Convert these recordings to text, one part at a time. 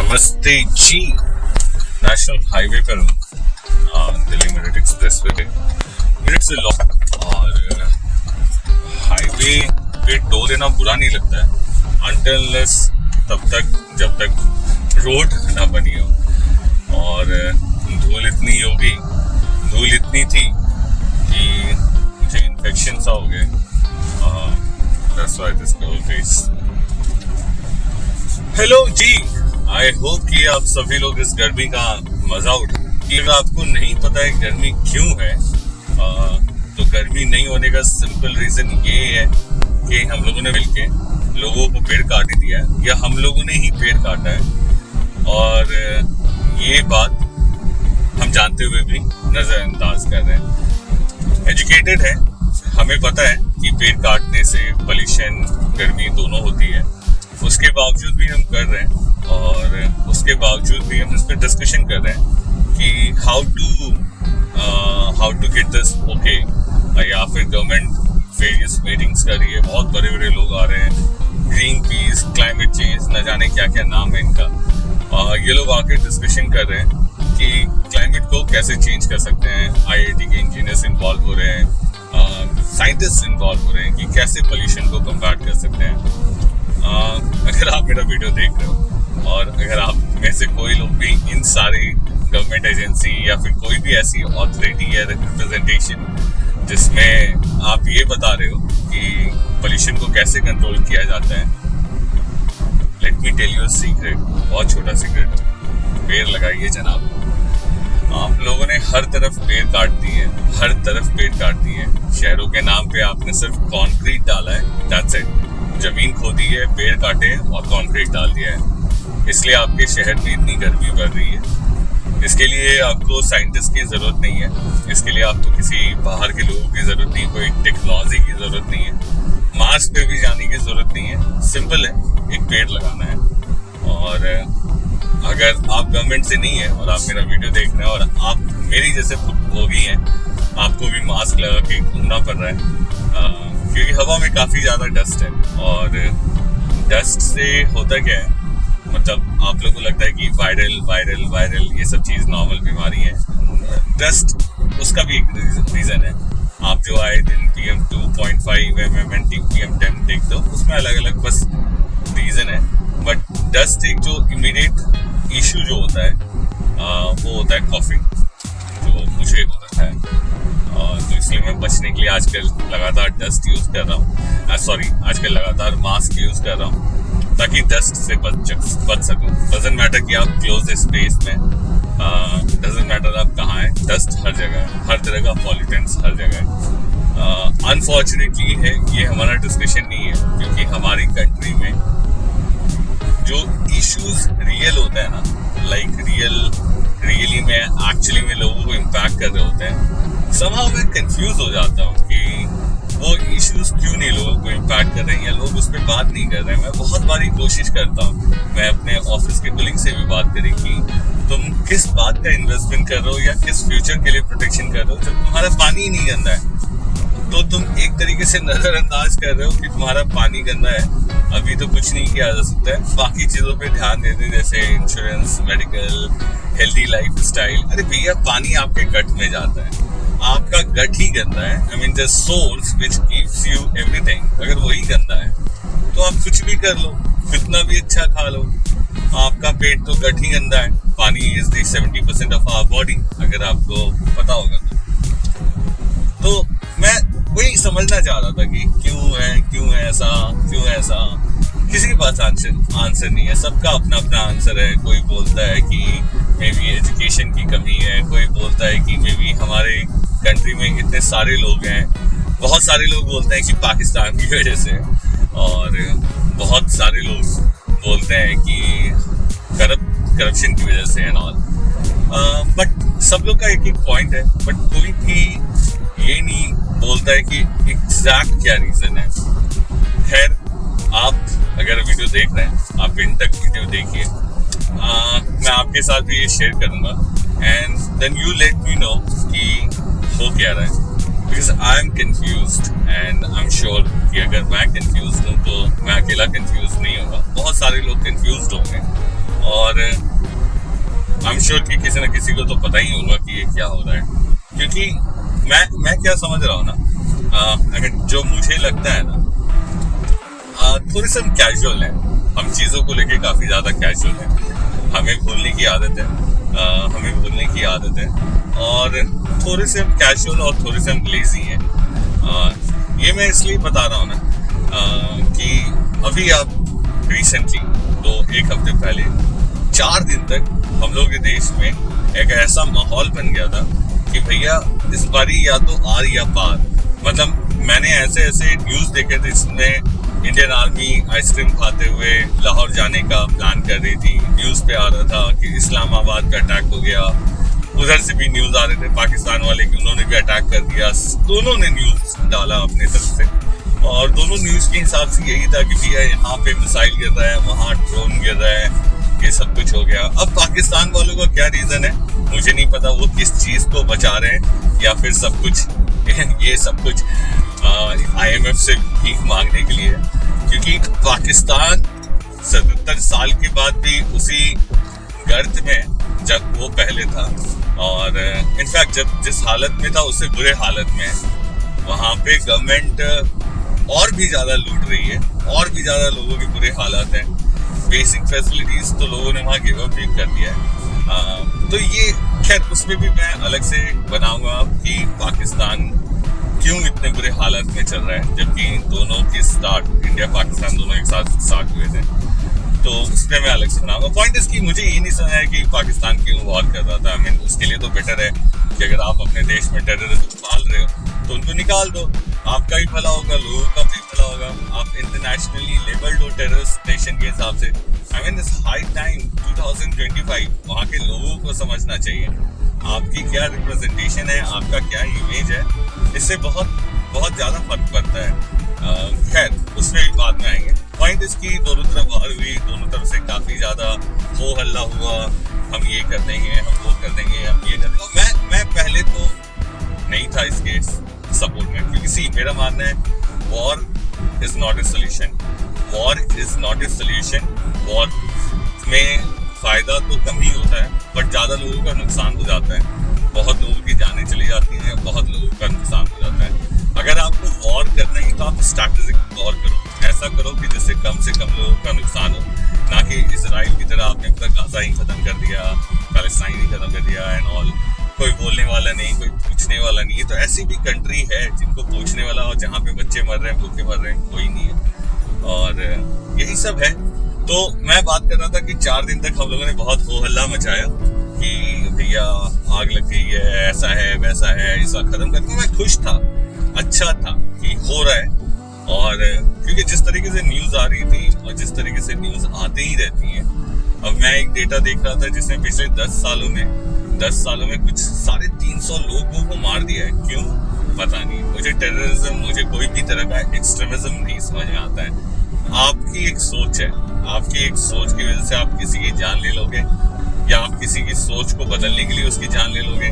नमस्ते जी। National highway पर हूँ, दिल्ली मेरठ एक्सप्रेस वे पे। मेरठ से लॉक और हाईवे पे टोल देना बुरा नहीं लगता है अनटिल तब तक जब तक रोड ना बनी हो। और धूल इतनी थी कि मुझे इन्फेक्शन सा हो गया। That's why this girl face. Hello जी, आई होप कि आप सभी लोग इस गर्मी का मजा उठाएं। अगर आपको नहीं पता है गर्मी क्यों है, तो गर्मी नहीं होने का सिंपल रीजन ये है कि हम लोगों ने मिलके लोगों को पेड़ काट दिया है, या हम लोगों ने ही पेड़ काटा है। और ये बात हम जानते हुए भी नजरअंदाज कर रहे हैं। एजुकेटेड है, हमें पता है कि पेड़ काटने से पोल्यूशन, गर्मी दोनों होती है। उसके बावजूद भी हम कर रहे हैं, और उसके बावजूद भी हम इस पर डिस्कशन कर रहे हैं कि how to get this okay. या फिर गवर्नमेंट वेरियस मीटिंग्स कर रही है, बहुत बड़े बड़े लोग आ रहे हैं, ग्रीन पीस, क्लाइमेट चेंज, न जाने क्या क्या नाम है इनका। ये लोग आके डिस्कशन कर रहे हैं कि क्लाइमेट को कैसे चेंज कर सकते हैं। IIT के इंजीनियर्स इन्वॉल्व हो रहे हैं, साइंटिस्ट इन्वॉल्व हो रहे हैं कि कैसे पोल्यूशन को कम्बैट कर सकते हैं। अगर आप मेरा वीडियो देख रहे हो और अगर आप में से कोई लोग भी इन सारी गवर्नमेंट एजेंसी या फिर कोई भी ऐसी अथॉरिटी या रिप्रेजेंटेशन जिसमें आप ये बता रहे हो कि पोल्यूशन को कैसे कंट्रोल किया जाता है, let me tell you a secret, बहुत छोटा सीक्रेट। पेड़ लगाइए जनाब। आप लोगों ने हर तरफ पेड़ काट दिए। शहरों के नाम पे आपने सिर्फ कंक्रीट डाला है, दैट्स इट। जमीन खोदी है, पेड़ काटे और कंक्रीट डाल दिया है। इसलिए आपके शहर में इतनी गर्मी बढ़ रही है। इसके लिए आपको साइंटिस्ट की जरूरत नहीं है, इसके लिए आपको किसी बाहर के लोगों की जरूरत नहीं, कोई टेक्नोलॉजी की जरूरत नहीं है, मार्स पे भी जाने की जरूरत नहीं है। सिंपल है, एक पेड़ लगाना है। और अगर आप गवर्नमेंट से नहीं है और आप मेरा वीडियो देख रहे हैं और आप मेरी जैसे भोगी हैं, आपको भी मास्क लगा के घूमना पड़ रहा है क्योंकि हवा में काफ़ी ज़्यादा डस्ट है। और डस्ट से होता क्या है, मतलब आप लोगों को लगता है कि वायरल ये सब चीज़ नॉर्मल बीमारी है। डस्ट उसका भी एक रीज़न है। आप जो आए दिन PM 2.5 MMNT PM10 देखते हो, उसमें अलग अलग बस रीज़न है। बट डस्ट एक जो इमीडिएट इशू जो होता है वो होता है कॉफिंग, जो मुझे हो रखा है। तो इसलिए मैं बचने के लिए आजकल लगातार डस्ट यूज़ कर रहा हूँ, आजकल लगातार मास्क यूज़ कर रहा हूँ ताकि डस्ट से बच सकूँ। डजंट मैटर कि आप क्लोज स्पेस में, डजंट मैटर आप कहाँ हैं, डस्ट हर जगह है, हर तरह का पॉल्यूटेंट्स हर जगह है। अनफॉर्चुनेटली है ये हमारा डिस्कशन नहीं है, क्योंकि हमारी कंट्री में जो इश्यूज रियल होता है ना, लाइक रियली में एक्चुअली में लोगों को इम्पैक्ट कर रहे होते हैं, somehow मैं कंफ्यूज हो जाता हूँ कि वो इश्यूज क्यों नहीं लोगों को इम्पैक्ट कर रहे हैं या लोग उस पर बात नहीं कर रहे हैं। मैं बहुत बारी कोशिश करता हूँ, मैं अपने ऑफिस के कोलिग से भी बात करी कि तुम किस बात का इन्वेस्टमेंट कर रहे हो या किस फ्यूचर के लिए प्रोटेक्शन कर रहे हो जब तुम्हारा पानी ही नहीं गंदा है। तो तुम एक तरीके से नजरअंदाज कर रहे हो कि तुम्हारा पानी गंदा है, अभी तो कुछ नहीं किया जा सकता है, बाकी चीजों पे ध्यान देते जैसे insurance, medical, healthy life style. अरे भैया, पानी आपके गट में जाता है, आपका गट ही गंदा है। I mean the source which gives you everything, अगर वही गंदा है तो आप कुछ भी कर लो, कितना भी अच्छा खा लो, आपका पेट तो गट ही गंदा है। Pani is the 70% of our body, अगर आपको पता होगा तो मैं वही समझना चाह रहा था कि क्यों है ऐसा। किसी के पास आंसर नहीं है, सबका अपना अपना आंसर है। कोई बोलता है कि मे बी एजुकेशन की कमी है, कोई बोलता है कि मे बी हमारे कंट्री में इतने सारे लोग हैं, बहुत सारे लोग बोलते हैं कि पाकिस्तान की वजह से, और बहुत सारे लोग बोलते हैं कि करप्शन की वजह से एंड ऑल। बट सब लोग का एक पॉइंट है, बट कोई भी ये नहीं बोलता है कि एग्जैक्ट क्या रीजन है। खैर, आप अगर वीडियो देख रहे हैं, आप इन तक वीडियो देखिए, मैं आपके साथ भी ये शेयर करूंगा and then you let me know कि हो क्या रहा है, because I am confused and I am sure कि अगर मैं कंफ्यूज हूँ तो मैं अकेला कंफ्यूज नहीं होगा, बहुत सारे लोग कंफ्यूज्ड होंगे। और आई एम श्योर कि किसी न किसी को तो पता ही होगा कि ये क्या हो रहा है, क्योंकि मैं क्या समझ रहा हूँ ना, अगर जो मुझे लगता है ना, थोड़ी सी हम कैजुअल हैं, हम चीज़ों को लेके काफ़ी ज़्यादा कैजुअल हैं, हमें भूलने की आदत है, और थोड़े से हम कैजुअल और थोड़े से हम लेजी हैं। ये मैं इसलिए बता रहा हूँ ना कि अभी आप रिसेंटली एक हफ्ते पहले 4 दिन तक हम लोग के देश में एक ऐसा माहौल बन गया था कि भैया इस बारी या तो आर या पार। मतलब मैंने ऐसे न्यूज़ देखे थे जिसमें इंडियन आर्मी आइसक्रीम खाते हुए लाहौर जाने का प्लान कर रही थी, न्यूज़ पे आ रहा था कि इस्लामाबाद का अटैक हो गया, उधर से भी न्यूज़ आ रहे थे पाकिस्तान वाले कि उन्होंने भी अटैक कर दिया। दोनों ने न्यूज़ डाला अपने तरफ से, और दोनों न्यूज़ के हिसाब से यही था कि भैया यहाँ पे मिसाइल गिर रहा है, वहाँ ड्रोन गिर रहा है, ये सब कुछ हो गया। अब पाकिस्तान वालों का क्या रीज़न है मुझे नहीं पता, वो किस चीज़ को बचा रहे हैं, या फिर सब कुछ ये सब कुछ IMF से भीख मांगने के लिए, क्योंकि पाकिस्तान 77 साल के बाद भी उसी गर्त में जब वो पहले था, और इनफैक्ट जब जिस हालत में था उससे बुरे हालत में, वहाँ पे गवर्नमेंट और भी ज़्यादा लूट रही है, और भी ज़्यादा लोगों के बुरे हालात हैं, बेसिक फैसिलिटीज़ तो लोगों ने वहाँ गिव अप भी कर दिया है। तो ये खैर उसमें भी मैं अलग से बनाऊंगा कि पाकिस्तान क्यों इतने बुरे हालात में चल रहा है, जबकि दोनों की स्टार्ट इंडिया पाकिस्तान दोनों एक साथ स्टार्ट हुए थे, तो उसमें मैं अलग से बनाऊंगा। पॉइंट इसकी मुझे ये नहीं समझ है कि पाकिस्तान क्यों वॉर कर रहा था। आई मीन उसके लिए तो बेटर है कि अगर आप अपने देश में टेररिज्म पाल रहे हो तो उनको निकाल दो, आपका ही भला होगा, लोगों का भी भला होगा। आप इंटरनेशनली लेबल्ड हो टेररिस्ट नेशन के हिसाब से। I mean it's high time 2025 वहाँ के लोगों को समझना चाहिए आपकी क्या रिप्रेजेंटेशन है, आपका क्या इमेज है, इससे बहुत ज़्यादा फर्क पड़ता है। खैर उसमें भी बाद में आएंगे। पॉइंट इसकी दोनों तरफ वार हुई, दोनों तरफ से काफ़ी ज़्यादा हो हल्ला हुआ, हम ये कर देंगे, हम वो कर देंगे, हम ये कर देंगे। मैं पहले तो नहीं था इसके सपोर्ट में, क्योंकि मेरा मानना है war is not a solution, war में फ़ायदा तो कम ही होता है, बट ज़्यादा लोगों का नुकसान हो जाता है, बहुत लोगों की जानें चली जाती हैं, बहुत लोगों का नुकसान हो जाता है। अगर आपको वॉर करना ही तो आप स्ट्रैटेजिक वॉर करो, ऐसा करो कि जिससे कम से कम लोगों का नुकसान हो, ना कि इजराइल की तरह आपने पूरा गाजा ही खत्म कर दिया, पैलेस्टाइन ही खत्म कर दिया एंड ऑल। कोई बोलने वाला नहीं, कोई पूछने वाला नहीं। तो ऐसी भी कंट्री है जिनको पूछने वाला, और जहाँ पे बच्चे मर रहे हैं, भूखे मर रहे हैं, कोई नहीं है। और यही सब है। तो मैं बात कर रहा था कि 4 दिन तक हम लोगों ने बहुत हो हल्ला मचाया कि भैया आग लग गई है, ऐसा है वैसा है, ऐसा खत्म करके मैं खुश था, अच्छा था कि हो रहा है। और क्योंकि जिस तरीके से न्यूज़ आ रही थी और जिस तरीके से न्यूज़ आते ही रहती है, अब मैं एक डेटा देख रहा था जिसमें पिछले 10 सालों में कुछ 350 लोगों को मार दिया है। क्यों पता नहीं। मुझे टेररिज्म, मुझे कोई भी तरह का एक्सट्रीमिज्म नहीं समझ में आता है। आपकी एक सोच है, आपकी एक सोच की वजह से आप किसी की जान ले लोगे, या आप किसी की सोच को बदलने के लिए उसकी जान ले लोगे,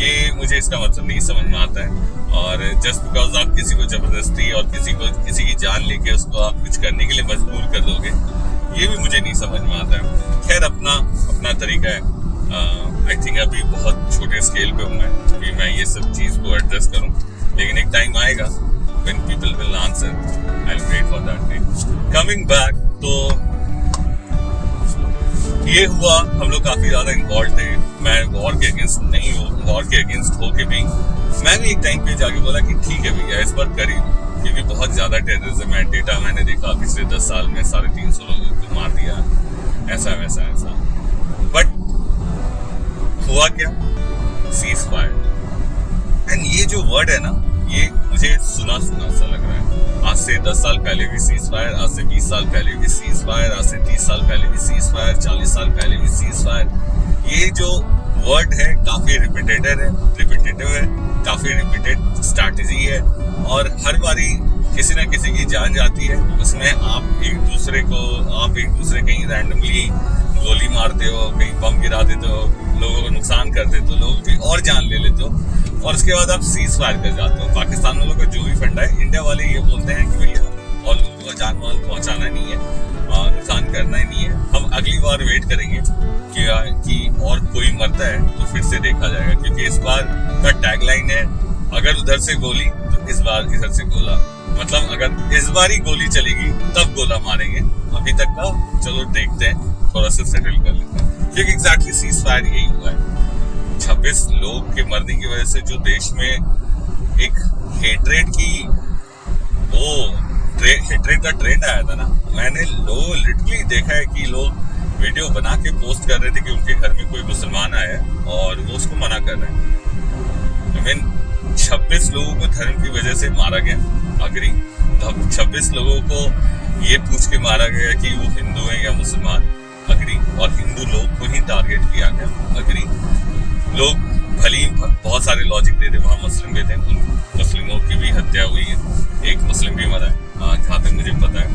ये मुझे इसका मतलब नहीं समझ में आता है। और जस्ट बिकॉज आप किसी को जबरदस्ती और किसी की जान लेके उसको आप कुछ करने के लिए मजबूर कर दोगे, ये भी मुझे नहीं समझ में आता है। खैर अपना तरीका है। आई थिंक अभी बहुत छोटे स्केल पे हूँ मैं कि मैं ये सब चीज़ को एड्रेस करूँ, लेकिन एक टाइम आएगा when people will answer. I'll wait for that day. Coming back, तो ये हुआ, हम लोग काफ़ी ज़्यादा इन्वॉल्व थे। मैं वॉर के अगेंस्ट नहीं हूँ, वॉर के अगेंस्ट होके भी मैं भी एक टाइम पे जाके बोला कि ठीक है भैया इस बार कर ही दो, क्योंकि बहुत ज़्यादा टेररिज्म है। डेटा मैंने देखा पिछले 10 साल में 350 लोगों को मार दिया, ऐसा वैसा। बट हुआ क्या? Cease fire. एंड ये जो वर्ड है ना, ये मुझे सुना सा लग रहा है। आज से 10 साल पहले भी सीज फायर, आज से 20 साल पहले भी सीज फायर, आज से 30 साल पहले भी सीज फायर, 40 साल पहले भी सीज फायर। ये जो वर्ड है काफ़ी रिपीटेटिव है, काफ़ी रिपीटेड स्ट्रैटेजी है, और हर बारी किसी न किसी की जान जाती है। उसमें आप एक दूसरे कहीं रैंडमली गोली मारते हो, कहीं बम गिरा देते हो, लोगों को नुकसान कर देते हो, लोगों की और जान ले लेते हो, और उसके बाद आप सीज फायर कर जाते हो। पाकिस्तान वालों का जो भी फंडा है, इंडिया वाले ये बोलते हैं कि भैया और लोगों का जान माल पहुँचाना नहीं है और नुकसान करना ही नहीं है, हम अगली बार वेट करेंगे कि और कोई मरता है तो फिर से देखा जाएगा, क्योंकि इस बार का टैगलाइन है अगर उधर से गोली तो इस बार इधर से गोला। मतलब अगर इस बार ही गोली चलेगी तब गोला मारेंगे। अभी तक का चलो देखते हैं, थोड़ा सा सेटल कर लेते हैं, क्योंकि एग्जैक्टली सीज फायर यही हुआ है। 26 लोग के मरने की वजह से जो देश में एक हेट्रेड की हेट्रेड का ट्रेंड आया था ना, मैंने लिटरली देखा है कि लोग वीडियो बना के पोस्ट कर रहे थे कि उनके घर में कोई मुसलमान आया है और वो उसको मना कर रहे हैं। I mean, 26 लोगों को धर्म की वजह से मारा गया, अग्री। 26 लोगों को ये पूछ के मारा गया कि वो हिंदू है या मुसलमान, अग्री। और हिंदू लोग को ही टारगेट किया गया, अग्री। लोग भली बहुत सारे लॉजिक दे रहे, वहाँ मुस्लिम भी थे, उन मुस्लिमों की भी हत्या हुई है, एक मुस्लिम भी मरा है जहाँ तक मुझे पता है।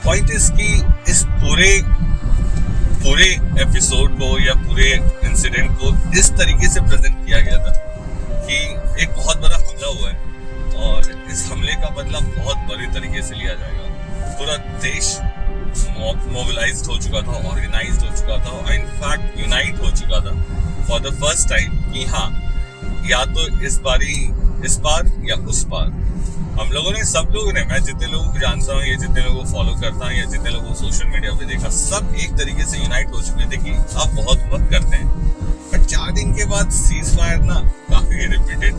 पॉइंट इज कि इस पूरे एपिसोड को या पूरे इंसिडेंट को इस तरीके से प्रेजेंट किया गया था कि एक बहुत बड़ा हमला हुआ है और इस हमले का बदला बहुत बड़े तरीके से लिया जाएगा। पूरा देश मोबिलाइज्ड हो चुका था, ऑर्गेनाइज्ड हो चुका था और इनफैक्ट यूनाइट हो चुका था फॉर द फर्स्ट टाइम कि हाँ, या तो इस बार या उस बार। हम लोगों ने, सब लोगों ने, मैं जितने लोगों को जानता हूँ या जितने लोगों को फॉलो करता हूँ या जितने लोगों को सोशल मीडिया पे देखा, सब एक तरीके से यूनाइट हो चुके थे कि अब बहुत वक्त करते हैं। बट 4 दिन के बाद सीज फायर ना काफी रिपीटेटिव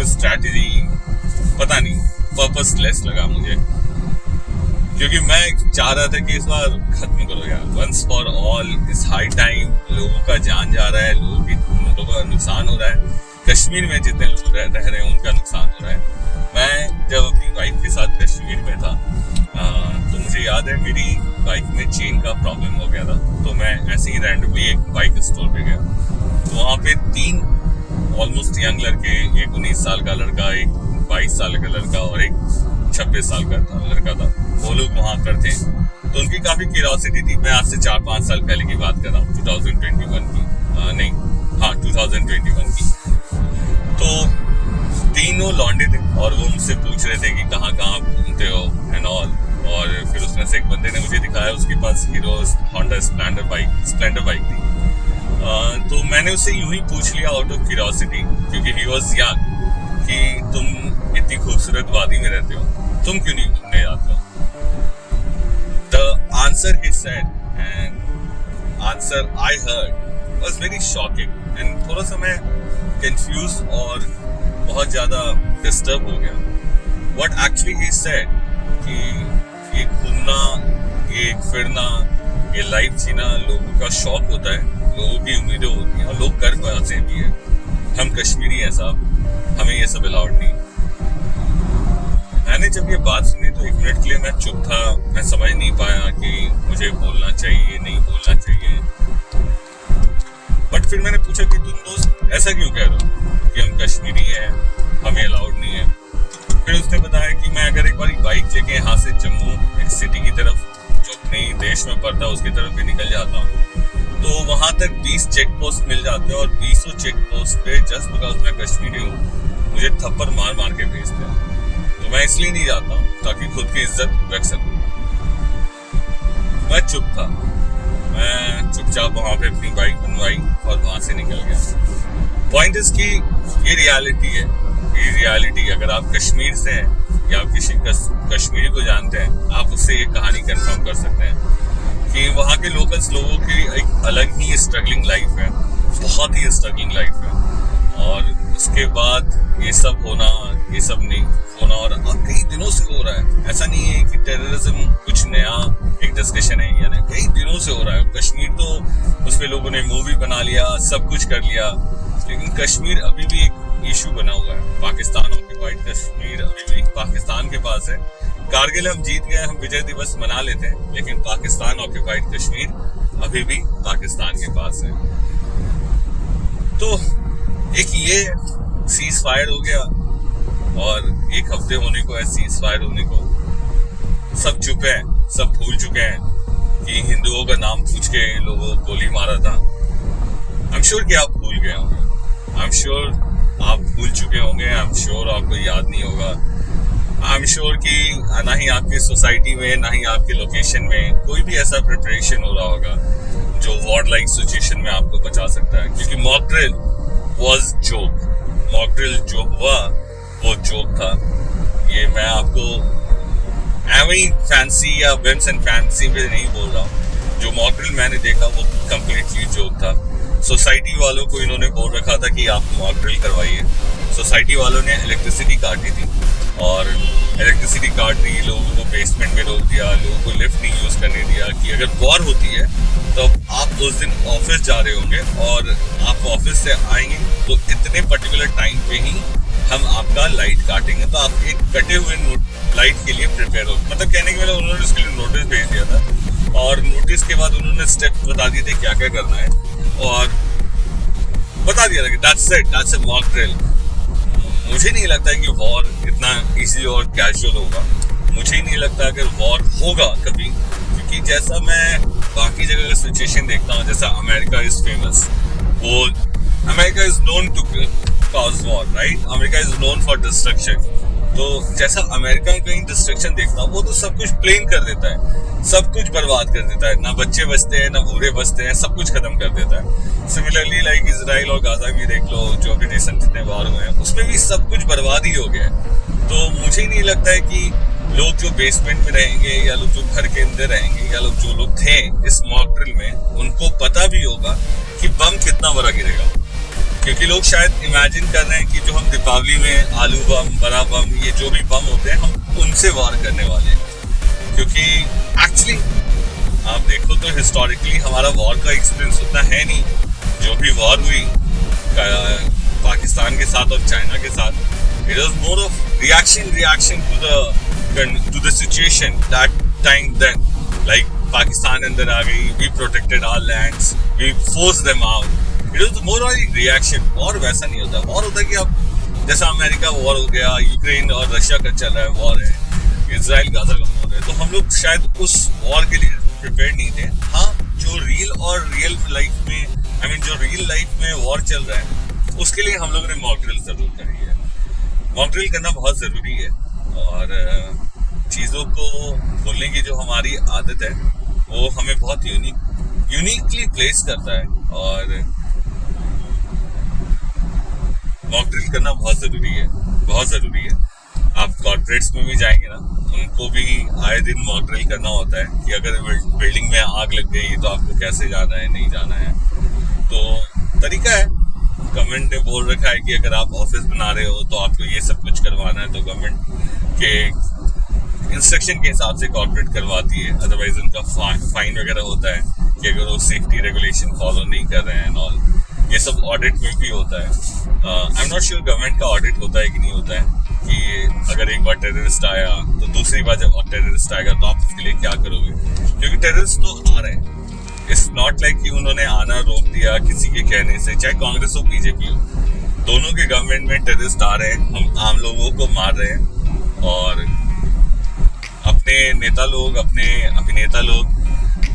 स्ट्रैटेजी, पता नहीं, पर्पसलेस लगा मुझे, क्योंकि मैं चाह रहा था कि इस बार खत्म करो यार, वंस फॉर ऑल। इस हाई टाइम लोगों का जान जा रहा है, लोगों का नुकसान हो रहा है, कश्मीर में जितने लोग रह रहे हैं उनका नुकसान हो रहा है। मैं जब अपनी बाइक के साथ कश्मीर में था तो मुझे याद है मेरी बाइक में चेन का प्रॉब्लम हो गया था, तो मैं ऐसे ही रैंडमली एक बाइक स्टोर पे गया, तो वहाँ पे 3 ऑलमोस्ट यंग लड़के, एक 19 साल का लड़का, एक 22 साल का लड़का और एक 26 साल का लड़का था, वो लोग वहाँ पर थे। तो उनकी काफी क्यूरियोसिटी थी। मैं आज से 4-5 साल पहले की बात कर रहा हूँ, 2021 की, 2021 की। तो तीनों लौंडे थे और वो मुझसे पूछ रहे थे कि कहाँ घूमते हो एंड ऑल। और फिर उसमें से एक बंदे ने मुझे दिखाया, उसके पास हीरो होंडा स्प्लेंडर बाइक थी। तो मैंने उससे यूं ही पूछ लिया आउट ऑफ क्यूरियोसिटी, क्योंकि ही वाज यंग, कि तुम इतनी खूबसूरत वादी में रहते हो, तुम क्यों नहीं घूमने जाते हो? The answer he said and answer I heard was very shocking and थोड़ा सा मैं कंफ्यूज और बहुत ज्यादा डिस्टर्ब हो गया। व्हाट एक्चुअली ही सेड कि ये घूमना, ये फिरना, ये लाइफ जीना लोगों का शौक होता है, लोगों की उम्मीदें होती हैं और लोग कर पाते भी है। हम कश्मीरी हैं साहब, हमें ये सब अलाउड नहीं। मैंने जब ये बात सुनी तो 1 मिनट के लिए मैं चुप था, मैं समझ नहीं पाया कि मुझे बोलना चाहिए, नहीं बोलना चाहिए। बट फिर मैंने पूछा कि तुम दोस्त ऐसा क्यों कह रहे हो कि हम कश्मीरी हैं, हमें अलाउड नहीं है? फिर उसने बताया कि मैं अगर एक बार बाइक लेके यहाँ से जम्मू एक सिटी की तरफ जो अपने देश में पड़ता है उसकी तरफ भी निकल जाता हूँ तो वहां तक 20 चेक पोस्ट मिल जाते हैं और 20 चेक पोस्ट पे जस्ट बिकॉज मैं कश्मीरी हूँ मुझे थप्पड़ मार मार के भेजते हैं। तो मैं इसलिए नहीं जाता हूँ ताकि खुद की इज्जत रख सकूँ। मैं चुप था, मैं चुपचाप वहां पे अपनी बाइक बनवाई और वहां से निकल गया। पॉइंट इज कि ये रियलिटी है, ये रियलिटी। अगर आप कश्मीर से हैं या आप किसी कश्मीरी को जानते हैं, आप उससे ये कहानी कंफर्म कर सकते हैं कि वहाँ के लोकल्स लोगों की एक अलग ही स्ट्रगलिंग लाइफ है, बहुत ही स्ट्रगलिंग लाइफ है। और उसके बाद ये सब होना, ये सब नहीं होना, और कई दिनों से हो रहा है। ऐसा नहीं है कि टेररिज्म कुछ नया एक डिस्कशन है, यानी कई दिनों से हो रहा है। कश्मीर तो उस पे लोगों ने मूवी बना लिया, सब कुछ कर लिया, लेकिन कश्मीर अभी भी एक इशू बना हुआ है। पाकिस्तान ऑक्यूपाइड कश्मीर अभी भी पाकिस्तान के पास है। कारगिल हम जीत गए, हम विजय दिवस मना लेते हैं, लेकिन पाकिस्तान ऑक्यूपाइड कश्मीर अभी भी पाकिस्तान के पास है। तो एक ये सीज फायर हो गया और 1 हफ्ते होने को है सीज फायर होने को। सब चुप है, सब भूल चुके हैं कि हिंदुओं का नाम पूछ के लोगों को गोली मारा था। आई एम श्योर कि आप भूल गए होंगे, आई एम श्योर आप भूल चुके होंगे, आई एम श्योर आपको याद नहीं होगा। आई एम श्योर कि ना ही आपकी सोसाइटी में ना ही आपके लोकेशन में कोई भी ऐसा प्रिपरेशन हो रहा होगा जो वॉर लाइक सिचुएशन में आपको बचा सकता है, क्योंकि mock drill was joke. Mock drill जो हुआ वो जोक था। ये मैं आपको एवरी फैंसी या विम्स एंड फैंसी में नहीं बोल रहा हूँ। जो मॉक ड्रिल मैंने देखा वो कंप्लीटली जोक था। सोसाइटी वालों को इन्होंने बोल रखा था कि आप मॉक ड्रिल करवाइए। सोसाइटी वालों ने इलेक्ट्रिसिटी काटी थी और इलेक्ट्रिसिटी काट दी, लोगों को बेसमेंट में रोक दिया, लोगों को लिफ्ट नहीं यूज करने दिया कि अगर वॉर होती है तो आप उस दिन ऑफिस जा रहे होंगे और आप ऑफिस से आएंगे तो इतने पर्टिकुलर टाइम पे ही हम आपका लाइट काटेंगे। तो आप एक कटे हुए लाइट के लिए प्रिपेयर हो, मतलब कहने के लिए उन्होंने उसके लिए नोटिस भेज दिया था और नोटिस के बाद उन्होंने स्टेप्स बता दिए थे क्या क्या करना है और बता दिया था कि दैट्स अ मॉक ड्रिल। मुझे नहीं लगता कि वॉर इतना इजी और कैजुअल होगा। मुझे नहीं लगता अगर वॉर होगा कभी, क्योंकि जैसा मैं बाकी जगह का सिचुएशन देखता हूँ, जैसा अमेरिका इज फेमस, वो America is known to cause war, right? America is known for destruction. तो जैसा अमेरिका में कहीं डिस्ट्रक्शन देखता हूँ, वो तो सब कुछ प्लेन कर देता है, सब कुछ बर्बाद कर देता है, ना बच्चे बचते हैं ना बूढ़े बचते हैं, सब कुछ खत्म कर देता है। सिमिलरली लाइक इजराइल और गाजा भी देख लो, जो अभी रिसेंट जितने वार हुए हैं उसमें भी सब कुछ बर्बाद ही हो गया है। तो मुझे नहीं लगता है कि लोग जो बेसमेंट में रहेंगे या लोग जो घर के अंदर रहेंगे या लोग जो लोग थे इस मॉक ड्रिल में, उनको पता भी होगा कि बम कितना बड़ा गिरेगा। क्योंकि लोग शायद इमेजिन कर रहे हैं कि जो हम दीपावली में आलू बम, बड़ा बम, ये जो भी बम होते हैं हम उनसे वार करने वाले हैं। क्योंकि एक्चुअली आप देखो तो हिस्टोरिकली हमारा वॉर का एक्सपीरियंस उतना है नहीं। जो भी वॉर हुई पाकिस्तान के साथ और चाइना के साथ, it was more of reaction to the situation that time then. Like Pakistan अंदर आ गई, we protected our lands, we force them out. It was more of reaction. War वैसा नहीं होता। वॉर होता है कि अब जैसा अमेरिका वॉर हो गया, यूक्रेन और रशिया का चल रहा है वॉर है, इजराइल गाजा का वॉर है, तो हम लोग शायद उस वॉर के लिए प्रिपेयर नहीं थे। हाँ, जो रियल लाइफ में जो रियल लाइफ में वॉर चल रहा है उसके लिए हम लोगों ने मॉक ड्रिल जरूर करी है। मॉक ड्रिल करना बहुत जरूरी है और चीज़ों को बोलने की जो हमारी आदत है वो हमें बहुत यूनिकली प्लेस करता है और मॉक ड्रिल करना बहुत ज़रूरी है। आप कॉर्पोरेट्स में भी जाएंगे ना, उनको भी आए दिन मॉक ड्रिल करना होता है कि अगर बिल्डिंग में आग लग गई तो आपको कैसे जाना है, नहीं जाना है। तो तरीका है, गवर्नमेंट ने बोल रखा है कि अगर आप ऑफिस बना रहे हो तो आपको ये सब कुछ करवाना है, तो गवर्नमेंट के इंस्ट्रक्शन के हिसाब से कॉर्पोरेट करवाती है। अदरवाइज उनका फाइन वगैरह होता है कि अगर वो सेफ्टी रेगुलेशन फॉलो नहीं कर रहे हैं और ये सब ऑडिट में भी होता है। I am not sure government का ऑडिट होता है कि नहीं होता है, कि अगर एक बार टेररिस्ट आया तो दूसरी बार जब टेररिस्ट आएगा तो आप उसके लिए क्या करोगे, क्योंकि टेररिस्ट तो आ रहे हैं। इट्स नॉट लाइक कि उन्होंने आना रोक दिया किसी के कहने से, चाहे कांग्रेस हो बीजेपी हो, दोनों के गवर्नमेंट में टेररिस्ट आ रहे हैं, हम आम लोगों को मार रहे हैं और अपने नेता लोग, अपने अभिनेता लोग,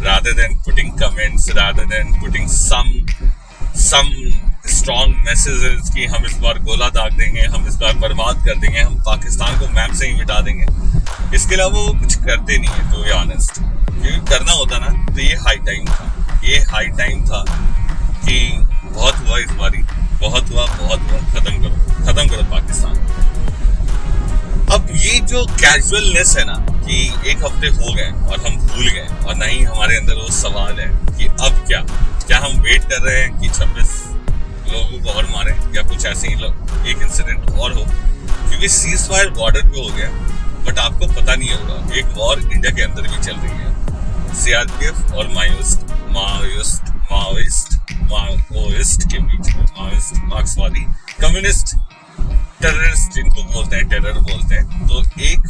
rather than putting comments, rather than putting some strong messages कि हम इस बार गोला दाग देंगे, हम इस बार बर्बाद कर देंगे, हम पाकिस्तान को मैप से ही मिटा देंगे, इसके अलावा वो कुछ करते नहीं है, टू बी ऑनेस्ट। क्योंकि करना होता ना तो ये हाई टाइम था कि बहुत हुआ इस बारी, बहुत हुआ, खत्म करो पाकिस्तान। अब ये जो कैजुअलनेस है ना कि एक हफ्ते हो गए और हम भूल गए और नहीं हमारे अंदर वो सवाल है कि अब क्या हम वेट कर रहे हैं कि 26 लोगों को और मारे या कुछ ऐसे ही एक इंसिडेंट और हो, क्योंकि सीज फायर बॉर्डर पे हो गया बट आपको पता नहीं होगा एक वॉर इंडिया के अंदर भी चल रही है। सीआरपीएफ और माओइस्ट के बीच में, मार्क्सवादी कम्युनिस्ट टेररिस्ट जिनको बोलते हैं, टेरर बोलते हैं, तो एक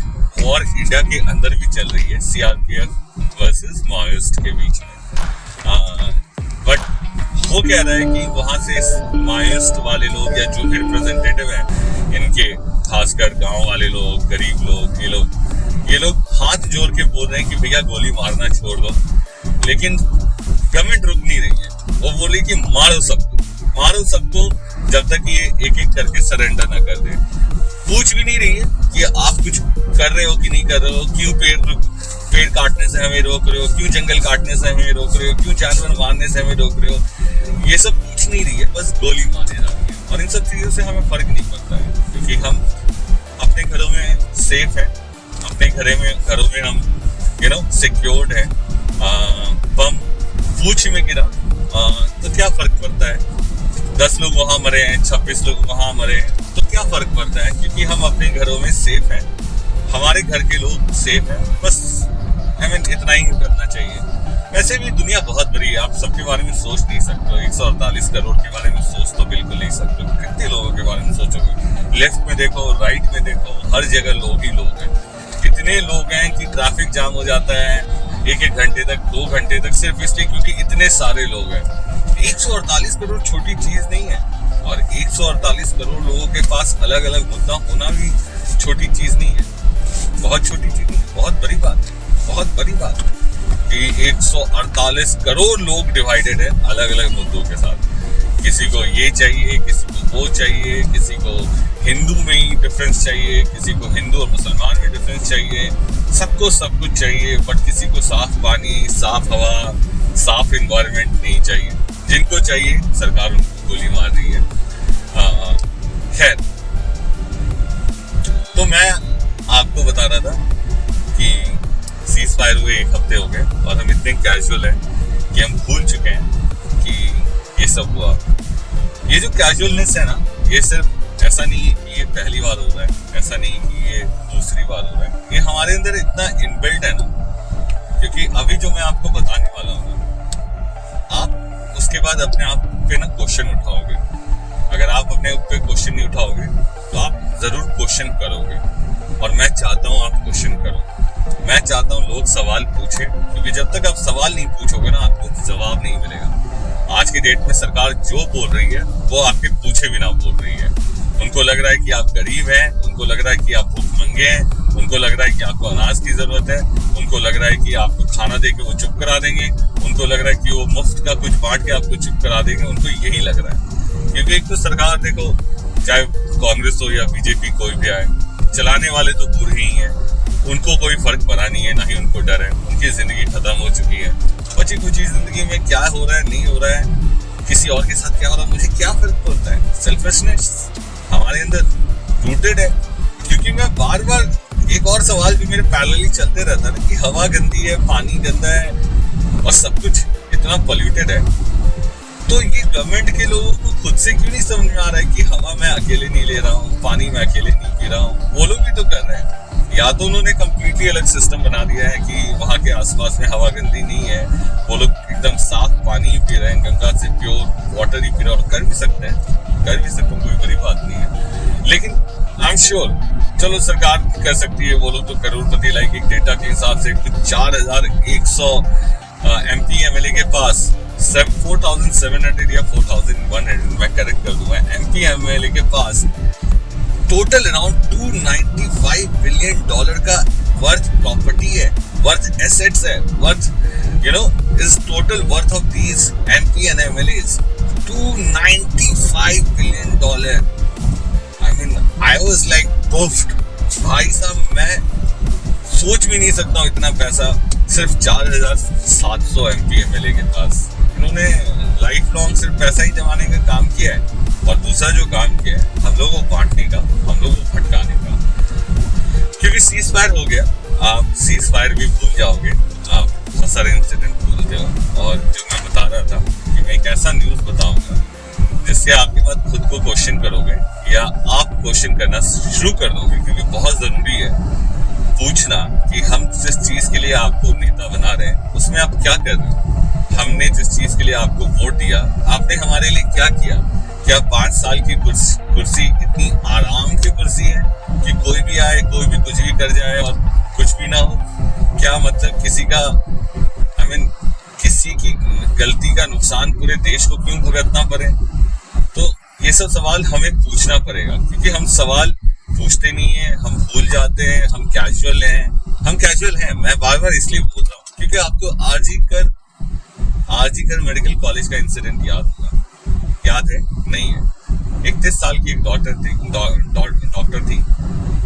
वॉर इंडिया के अंदर भी चल रही है सीआरपीएफ वर्सेस माओइस्ट के बीच में। बट वो कह रहा है कि वहां से माओइस्ट वाले लोग या जो भी रिप्रेजेंटेटिव हैं इनके, खासकर गांव वाले लोग, गरीब लोग, ये लोग हाथ जोड़ के बोल रहे हैं कि भैया गोली मारना छोड़ दो, लेकिन गवर्नमेंट रुक नहीं रही है। वो बोली कि मारो सबको जब तक ये एक एक करके सरेंडर ना कर दे। पूछ भी नहीं रही है कि आप कुछ कर रहे हो कि नहीं कर रहे हो, क्यों पेड़ काटने से हमें रोक रहे हो, क्यों जंगल काटने से हमें रोक रहे हो, क्यों जानवर मारने से हमें रोक रहे हो। ये सब पूछ नहीं रही है, बस गोली मारे जा रही है। और इन सब चीजों से हमें फर्क नहीं पड़ता है, क्योंकि हम अपने घरों में सेफ है, अपने घरों में हम सिक्योर्ड है। बम पूछ में गिरा तो क्या फर्क पड़ता है, 10 लोग वहां मरे हैं, 26 लोग वहां मरे हैं, तो क्या फर्क पड़ता है, क्योंकि हम अपने घरों में सेफ हैं, हमारे घर के लोग सेफ हैं। बस हमें इतना ही करना चाहिए। वैसे भी दुनिया बहुत बड़ी है, आप सबके बारे में सोच नहीं सकते। 148 करोड़ के बारे में सोच तो बिल्कुल नहीं सकते। कितने लोगों के बारे में सोचोगे? लेफ्ट में देखो, राइट में देखो, हर जगह लोग ही लोग हैं। इतने लोग हैं कि ट्रैफिक जाम हो जाता है 1-1 घंटे तक, 2 घंटे तक, सिर्फ इसलिए क्योंकि इतने सारे लोग हैं। 148 करोड़ छोटी चीज नहीं है, और 148 करोड़ लोगों के पास अलग अलग मुद्दा होना भी छोटी चीज नहीं है, बहुत छोटी चीज नहीं, बहुत बड़ी बात है, बहुत बड़ी बात है कि 148 करोड़ लोग डिवाइडेड है अलग अलग मुद्दों के साथ। किसी को ये चाहिए, किसी को वो चाहिए, किसी को हिंदू में ही डिफरेंस चाहिए, किसी को हिंदू और मुसलमान में डिफरेंस चाहिए, सबको सब कुछ चाहिए, बट किसी को साफ पानी, साफ हवा, साफ एनवायरनमेंट नहीं चाहिए। जिनको चाहिए सरकार उनको गोली मार रही है। खैर, तो मैं आपको बता रहा था कि सीज फायर हुए 1 हफ्ते हो गए और हम इतने कैजुअल हैं कि हम भूल चुके हैं कि ये सब हुआ। ये जो कैजुअलनेस है ना, ये सिर्फ ऐसा नहीं है कि ये पहली बार हो रहा है, ऐसा नहीं कि ये दूसरी बार हो रहा है, ये हमारे अंदर इतना इनबिल्ट है ना। क्योंकि अभी जो मैं आपको बताने वाला हूँ, आप उसके बाद अपने आप पे ना क्वेश्चन उठाओगे। अगर आप अपने ऊपर क्वेश्चन नहीं उठाओगे तो आप जरूर क्वेश्चन करोगे, और मैं चाहता हूँ आप क्वेश्चन करो। मैं चाहता हूँ लोग सवाल पूछे, क्योंकि जब तक आप सवाल नहीं पूछोगे ना, आपको जवाब नहीं मिलेगा। आज की डेट में सरकार जो बोल रही है वो आपके पूछे बिना बोल रही है। उनको लग रहा है कि आप गरीब हैं, उनको लग रहा है कि आप भूखमंगे हैं, उनको लग रहा है कि आपको अनाज की जरूरत है, उनको लग रहा है कि आपको खाना दे के वो चुप करा देंगे, उनको लग रहा है कि वो मुफ्त का कुछ बांट के आपको चुप करा देंगे। उनको यही लग रहा है, क्योंकि एक तो सरकार देखो, चाहे कांग्रेस हो या बीजेपी, कोई भी आए, चलाने वाले तो बुरे ही हैं। उनको कोई फर्क पड़ा नहीं है, ना ही उनको डर है। उनकी जिंदगी खत्म हो चुकी है। बची कुछ जिंदगी में क्या हो रहा है, नहीं हो रहा है, किसी और के साथ क्या हो रहा है, मुझे क्या फर्क पड़ता है। सेल्फिशनेस हमारे अंदर रूटेड है। क्योंकि मैं बार बार एक और सवाल भी मेरे पैरेलली चलते रहता है कि हवा गंदी है, पानी गंदा है, और सब कुछ इतना पॉल्यूटेड है, तो ये गवर्नमेंट के लोगों को खुद से क्यों नहीं समझ में आ रहा है कि हवा मैं अकेले नहीं ले रहा हूँ, पानी मैं अकेले नहीं पी रहा हूँ, वो लोग भी तो कर रहे हैं। या तो उन्होंने कम्प्लीटली अलग सिस्टम बना दिया है कि वहाँ के आसपास में हवा गंदी नहीं है, वो लोग एकदम साफ पानी ही पी रहे हैं, गंगा से प्योर वाटर ही पी रहे हैं, और कर भी सकते हैं, कोई बड़ी बात नहीं है। लेकिन आई एम श्योर, चलो सरकार कर सकती है, वो लोग तो करोड़पति, लाइक एक डेटा के हिसाब से 4100 MP MLA के पास 4700 या 4100, मैं करेक्ट कर दूंगा, MP MLA के पास टोटल अराउंड $295 बिलियन का वर्थ प्रॉपर्टी है, वर्थ एसेट्स है, worth is total worth of these MP and MLAs $295 billion. I mean, I was like puffed। भाई साहब, मैं सोच भी नहीं सकता हूँ इतना पैसा सिर्फ 4700 MP MLA के पास। इन्होंने लाइफ लॉन्ग सिर्फ पैसा ही जमाने का काम किया है, और दूसरा जो काम किया है हम लोगों को बांटने का, हम लोगों को भटकाने का। क्योंकि सीज फायर हो गया, आप सीज फायर भी भूल जाओगे, आप बहुत सारे इंसिडेंट भूलते हो। और जो मैं बता रहा था कि मैं एक ऐसा न्यूज़ बताऊंगा जिससे आपके बाद खुद को क्वेश्चन करोगे, या आप क्वेश्चन करना शुरू कर दोगे, क्योंकि बहुत जरूरी है पूछना कि हम जिस चीज के लिए आपको नेता बना रहे हैं उसमें आप क्या कर रहे हो। हमने जिस चीज के लिए आपको वोट दिया, आपने हमारे लिए क्या किया। क्या 5 साल की कुर्सी इतनी आराम की कुर्सी है कि कोई भी आए, कोई भी कुछ भी कर जाए और कुछ भी ना हो? क्या मतलब किसी का किसी की गलती का नुकसान पूरे देश को क्यों भुगतना पड़े? तो ये सब सवाल हमें पूछना पड़ेगा, क्योंकि हम सवाल पूछते नहीं है, हम भूल जाते हैं, हम कैजुअल हैं। मैं बार बार इसलिए बोल रहा हूँ क्योंकि आपको आरजी कर मेडिकल कॉलेज का इंसिडेंट याद होगा, याद है? नहीं है। 31 साल की एक डॉक्टर थी,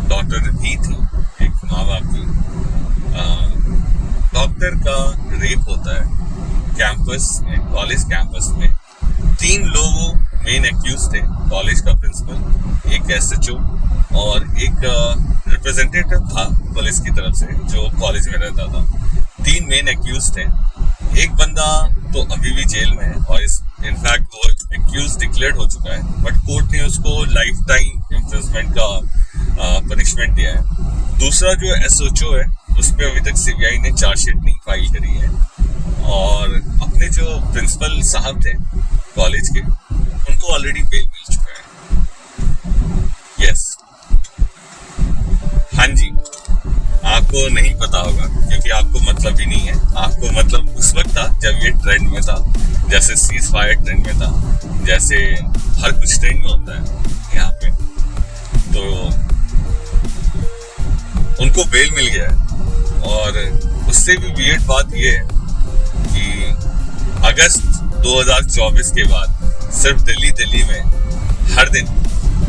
डॉक्टर ही थी, एक माँ बाप की। डॉक्टर का रेप होता है कैंपस में, कॉलेज कैंपस में। 3 लोग मेन एक्यूज थे, कॉलेज का प्रिंसिपल, एक SHO और एक रिप्रेजेंटेटिव था पुलिस की तरफ से जो कॉलेज में रहता था। 3 मेन एक्यूज थे। एक बंदा तो अभी भी जेल में है और इनफैक्ट वो एक्यूज डिक्लेयर्ड हो चुका है, बट कोर्ट ने उसको लाइफ टाइम इम्प्रिजमेंट का पनिशमेंट दिया है। दूसरा जो SHO है उस पर अभी तक CBI ने चार्जशीट नहीं फाइल करी है, और अपने जो प्रिंसिपल साहब थे कॉलेज के, उनको ऑलरेडी बेल मिल चुका है। यस, हाँ जी, आपको नहीं पता होगा क्योंकि आपको मतलब ही नहीं है। आपको मतलब उस वक्त था जब ये ट्रेंड में था, जैसे सीज फायर ट्रेंड में था, जैसे हर कुछ ट्रेंड में होता है यहाँ पे। तो उनको बेल मिल गया है, और उससे भी वियर्ड बात ये है कि अगस्त 2024 के बाद सिर्फ दिल्ली में हर दिन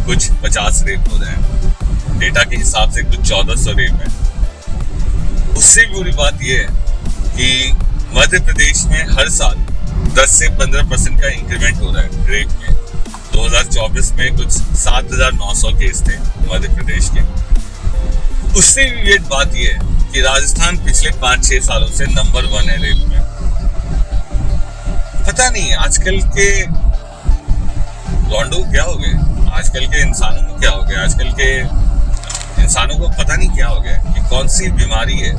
कुछ 50 रेप हो रहे हैं। डेटा के हिसाब से कुछ 1400 रेप है। उससे भी बुरी बात यह है कि मध्य प्रदेश में हर साल 10 से 15% का इंक्रीमेंट हो रहा है रेप में। 2024 में कुछ 7,900 केस थे मध्य प्रदेश के। उससे भी वियर्ड बात यह है कि राजस्थान पिछले 5-6 सालों से नंबर 1 है रेप में। पता नहीं आजकल के लॉन्डो क्या हो गए, आजकल के इंसानों को क्या हो गया, आजकल के इंसानों को पता नहीं क्या हो गया, ये कौन सी बीमारी है।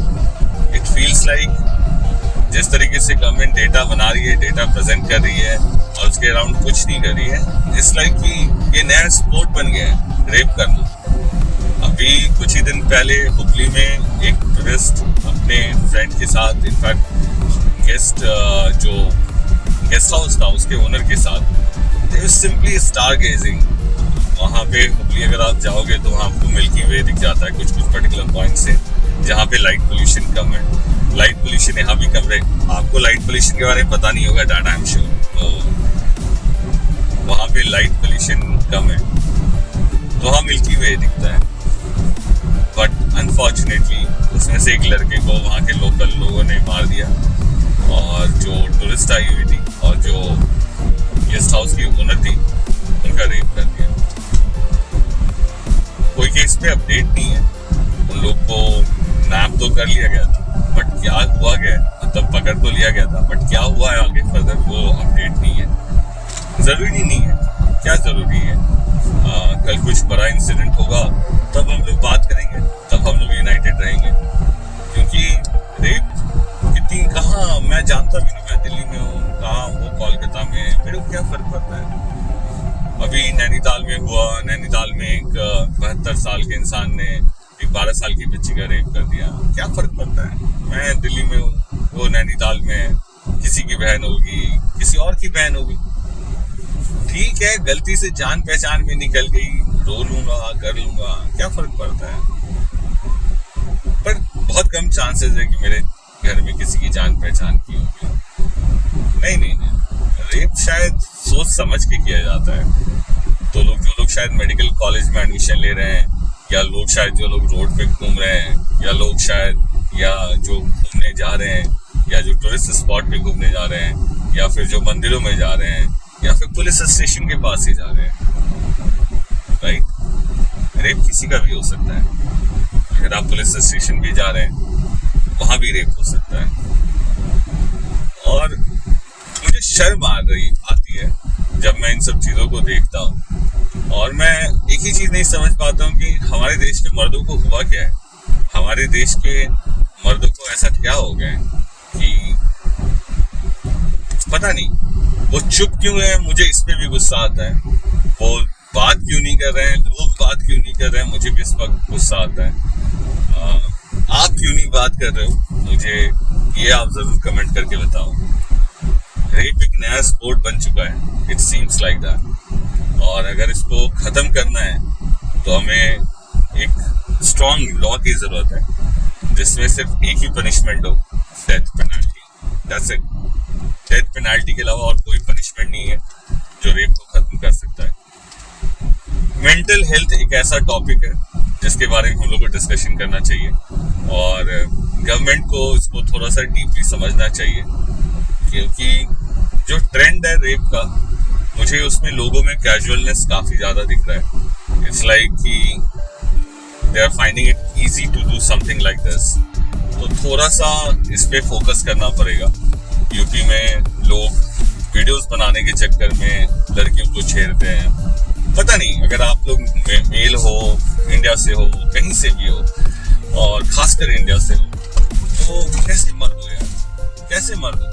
इट फील्स लाइक जिस तरीके से गवर्नमेंट डेटा बना रही है, डेटा प्रेजेंट कर रही है और उसके अराउंड कुछ नहीं कर रही है, इट्स लाइक कि ये नया स्पोर्ट बन गया है रेप करना। अभी कुछ ही दिन पहले हुबली में एक टूरिस्ट अपने फ्रेंड के साथ, इनफैक्ट जो गेस्ट हाउस था उसके ओनर के साथ, सिंपली स्टार गेजिंग। वहाँ पे हुबली अगर आप जाओगे तो वहाँ आपको मिल्की वे दिख जाता है कुछ पर्टिकुलर पॉइंट से, जहाँ पे लाइट पोल्यूशन कम है। लाइट पोल्यूशन यहाँ भी कम रहे। आपको लाइट पोल्यूशन के बारे में पता नहीं होगा, डाटा आई एम श्योर। तो वहाँ पे लाइट पोल्यूशन कम है तो वहाँ मिल्की वे दिखता है। बट अनफॉर्चुनेटली उसमें से एक लड़के को वहाँ के लोकल लोगों ने मार दिया, और जो टूरिस्ट आई हुई थी और जो गेस्ट हाउस की ओनर थी उनका रेप कर दिया। कोई केस पे अपडेट नहीं है। उन लोग को नैप तो कर लिया गया था, बट क्या हुआ गया, मतलब पकड़ तो लिया गया था, बट क्या हुआ है आगे फर्दर वो अपडेट नहीं है। जरूरी नहीं है, क्या जरूरी है। कल कुछ बड़ा इंसिडेंट होगा तब हम लोग बात करेंगे, तब हम लोग यूनाइटेड रहेंगे, क्योंकि रेप कितनी कहाँ मैं जानता भी नहीं। मैं दिल्ली में हूँ, कहाँ वो कोलकाता में, मेरे को क्या फर्क पड़ता है। अभी नैनीताल में हुआ, नैनीताल में एक 72 साल के इंसान ने एक 12 साल की बच्ची का रेप कर दिया। क्या फर्क पड़ता है। मैं दिल्ली में हूँ, वो नैनीताल में, किसी की बहन होगी, किसी और की बहन होगी, ठीक है, गलती से जान पहचान में निकल गई, रो लूंगा, कर लूंगा, क्या फर्क पड़ता है। पर बहुत कम चांसेस है कि मेरे घर में किसी की जान पहचान की होगी। नहीं, रेप शायद सोच समझ के किया जाता है। तो जो लोग शायद मेडिकल कॉलेज में एडमिशन ले रहे हैं, या लोग शायद जो लोग रोड पे घूम रहे हैं, या लोग शायद या जो घूमने जा रहे हैं, या जो टूरिस्ट स्पॉट पे घूमने जा रहे हैं, या फिर जो मंदिरों में जा रहे हैं, या फिर पुलिस स्टेशन के पास ही जा रहे हैं, राइट। रेप किसी का भी हो सकता है। अगर आप पुलिस स्टेशन भी जा रहे हैं वहां भी रेप हो सकता है। और मुझे शर्म आती है जब मैं इन सब चीजों को देखता हूँ, और मैं एक ही चीज नहीं समझ पाता हूँ कि हमारे देश के मर्दों को हुआ क्या है। हमारे देश के मर्दों को ऐसा क्या हो गया है कि पता नहीं, वो चुप क्यों है। मुझे इस पे भी गुस्सा आता है। वो बात क्यों नहीं कर रहे हैं, लोग बात क्यों नहीं कर रहे हैं, मुझे भी इस वक्त गुस्सा आता है। आप क्यों नहीं बात कर रहे हो, मुझे ये आप जरूर कमेंट करके बताओ। रेप एक नया स्पोर्ट बन चुका है, इट सीम्स लाइक दैट। और अगर इसको खत्म करना है तो हमें एक स्ट्रॉन्ग लॉ की जरूरत है, जिसमें सिर्फ एक ही पनिशमेंट हो, death penalty. That's it. Death penalty के अलावा और कोई पनिशमेंट नहीं है जो रेप को खत्म कर सकता है। मेंटल हेल्थ एक ऐसा टॉपिक है जिसके बारे में हम लोग को डिस्कशन करना चाहिए और गवर्नमेंट को इसको थोड़ा सा डीपली समझना चाहिए, क्योंकि जो ट्रेंड है रेप का, मुझे उसमें लोगों में कैजुअलनेस काफी ज्यादा दिख रहा है। इट्स लाइक कि they are finding it easy to do something like this. तो थोड़ा सा इस पे फोकस करना पड़ेगा। यूपी में लोग वीडियोस बनाने के चक्कर में लड़कियों को छेड़ते हैं। पता नहीं, अगर आप लोग मेल हो, इंडिया से हो, कहीं से भी हो, और खासकर इंडिया से हो, तो कैसे मर्द हो यार, कैसे मर्द हो?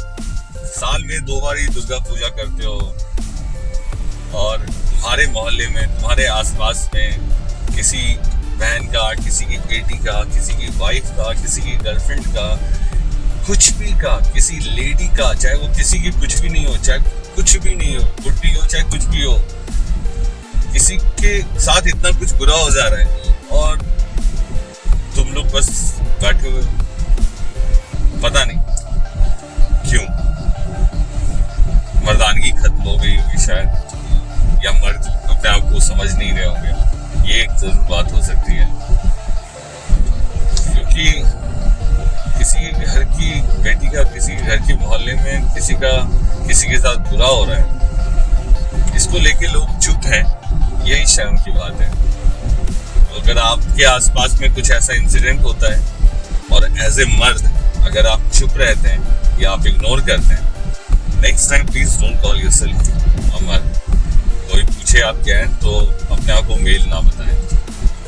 साल में 2 बार ही दुर्गा पूजा करते हो और तुम्हारे मोहल्ले में, तुम्हारे आसपास में किसी बहन का, किसी की बेटी का, किसी की वाइफ का, किसी की गर्लफ्रेंड का, कुछ भी का, किसी लेडी का, चाहे वो किसी की कुछ भी नहीं हो, चाहे कुछ भी नहीं हो, बुढ़ी हो चाहे कुछ भी हो, किसी के साथ इतना कुछ बुरा हो जा रहा है और तुम लोग बस बैठे हुए। पता नहीं क्यों, मर्दानगी खत्म हो गई होगी शायद, या मर्द अपने आप को समझ नहीं रहे होंगे। ये एक जरूर बात हो सकती है, क्योंकि किसी घर की बेटी का, किसी घर के मोहल्ले में किसी के साथ बुरा हो रहा है, इसको लेके लोग चुप हैं। यही शर्म की बात है। अगर आपके आसपास में कुछ ऐसा इंसिडेंट होता है और एज ए मर्द अगर आप चुप रहते हैं या आप इग्नोर करते हैं, next time please don't call yourself अ मर्द। कोई पूछे आप क्या है तो अपने आप को मेल ना बताएं,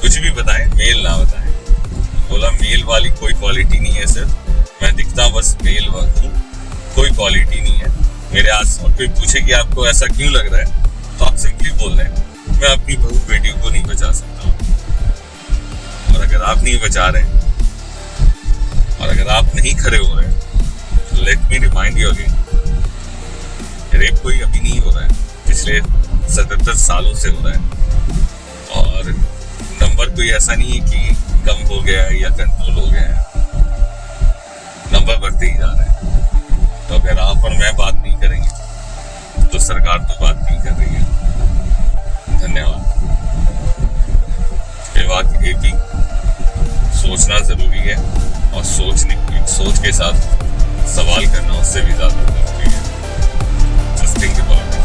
कुछ भी बताएं, मेल ना बताएं। बोला मेल वाली कोई क्वालिटी नहीं है सर, मैं दिखता बस मेल हूँ, कोई क्वालिटी नहीं है मेरे आस। और कोई पूछे कि आपको ऐसा क्यों लग रहा है, तो आप सिंपली बोल रहे हैं मैं अपनी बहू बेटियों को नहीं बचा सकता हूँ। और अगर आप नहीं बचा रहे और अगर आप नहीं खड़े हो रहे, तो let me remind you again, rape कोई अभी नहीं हो रहा है, पिछले 77 सालों से हो रहा है और नंबर कोई ऐसा नहीं है कि कम हो गया है या कंट्रोल हो गया है, नंबर बढ़ते ही जा रहे हैं। तो अगर आप और मैं बात नहीं करेंगे तो सरकार तो बात नहीं कर रही है। धन्यवाद। ये बात ये कि सोचना जरूरी है और सोच के साथ सवाल करना उससे भी ज्यादा जरूरी है। Just think about it.